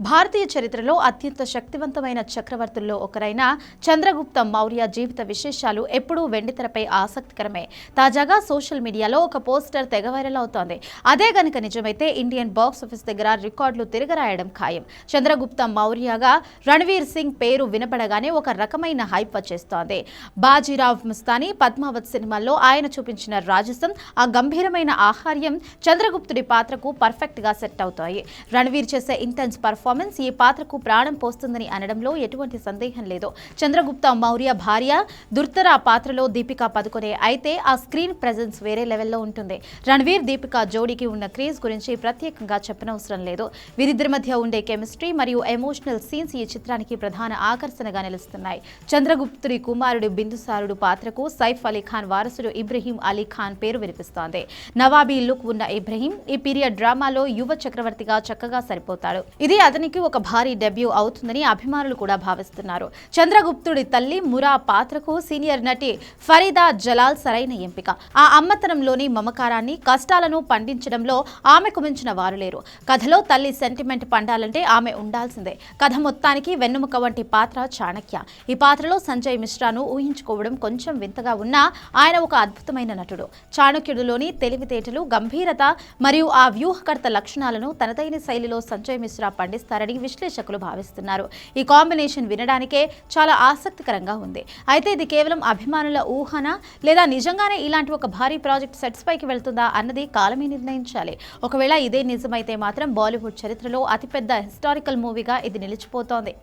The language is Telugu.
భారతీయ చరిత్రలో అత్యంత శక్తివంతమైన చక్రవర్తుల్లో ఒకరైన చంద్రగుప్త మౌర్య జీవిత విశేషాలు ఎప్పుడూ వెండితెరపై ఆసక్తికరమే. తాజాగా సోషల్ మీడియాలో ఒక పోస్టర్ తెగ వైరల్ అవుతోంది. అదే గనుక నిజమైతే ఇండియన్ బాక్స్ ఆఫీస్ దగ్గర రికార్డులు తిరగరాయడం ఖాయం. చంద్రగుప్త మౌర్యగా రణ్వీర్ సింగ్ పేరు వినపడగానే ఒక రకమైన హైప్ వచ్చేస్తోంది. బాజీరావ్ మస్తానీ, పద్మావత్ సినిమాల్లో ఆయన చూపించిన రాజసం, ఆ గంభీరమైన ఆహార్యం చంద్రగుప్తుడి పాత్రకు పర్ఫెక్ట్ గా సెట్ అవుతాయి. రణ్వీర్ చేసే ఇంటెన్స్ పర్ఫార్మెన్స్ ఈ పాత్రకు ప్రాణం పోస్తుందని అనడంలో ఎటువంటి సందేహం లేదు. చంద్రగుప్త మౌర్య భార్య దుర్తరా పాత్రలో దీపికా పదుకొనే అయితే ఆ స్క్రీన్ ప్రెజెన్స్ వేరే లెవెల్లో ఉంటుంది. రణ్వీర్ దీపికా జోడీకి ఉన్న క్రేజ్ గురించి ప్రత్యేకంగా చెప్పనవసరం లేదు. వీరిద్దరి మధ్య ఉండే కెమిస్ట్రీ మరియు ఎమోషనల్ సీన్స్ ఈ చిత్రానికి ప్రధాన ఆకర్షణగా నిలుస్తున్నాయి. చంద్రగుప్తుడి కుమారుడు బిందుసారుడు పాత్రకు సైఫ్ అలీ ఖాన్ వారసుడు ఇబ్రహీం అలీ ఖాన్ పేరు వినిపిస్తోంది. నవాబీ లుక్ ఉన్న ఇబ్రహీం ఈ పీరియడ్ డ్రామాలో యువ చక్రవర్తిగా చక్కగా సరిపోతాడు. ఇది అతనికి ఒక భారీ డెబ్యూ అవుతుందని అభిమానులు కూడా భావిస్తున్నారు. చంద్రగుప్తుడి తల్లి మురా పాత్రకు సీనియర్ నటి ఫరీదా జలాల్ సరైన ఎంపిక. ఆ అమ్మతనంలోని మమకారాన్ని, కష్టాలను పండించడంలో ఆమెకు మించిన వారు లేరు. కథలో తల్లి సెంటిమెంట్ పండాలంటే ఆమె ఉండాల్సిందే. కథ మొత్తానికి వెన్నెముక వంటి పాత్ర చాణక్య. ఈ పాత్రలో సంజయ్ మిశ్రాను ఊహించుకోవడం కొంచెం వింతగా ఉన్నా ఆయన ఒక అద్భుతమైన నటుడు. చాణక్యుడిలోని తెలివితేటలు, గంభీరత మరియు ఆ వ్యూహకర్త లక్షణాలను తనదైన శైలిలో సంజయ్ మిశ్రా పండిస్తారని విశ్లేషకులు భావిస్తున్నారు. ఈ కాంబినేషన్ వినడానికే చాలా ఆసక్తికరంగా ఉంది. అయితే ఇది కేవలం అభిమానుల ఊహన లేదా నిజంగానే ఇలాంటి ఒక భారీ ప్రాజెక్ట్ సెట్స్ పైకి వెళ్తుందా అన్నది కాలమే నిర్ణయించాలి. ఒకవేళ ఇదే నిజమైతే మాత్రం బాలీవుడ్ చరిత్రలో అతిపెద్ద హిస్టారికల్ మూవీగా ఇది నిలిచిపోతోంది.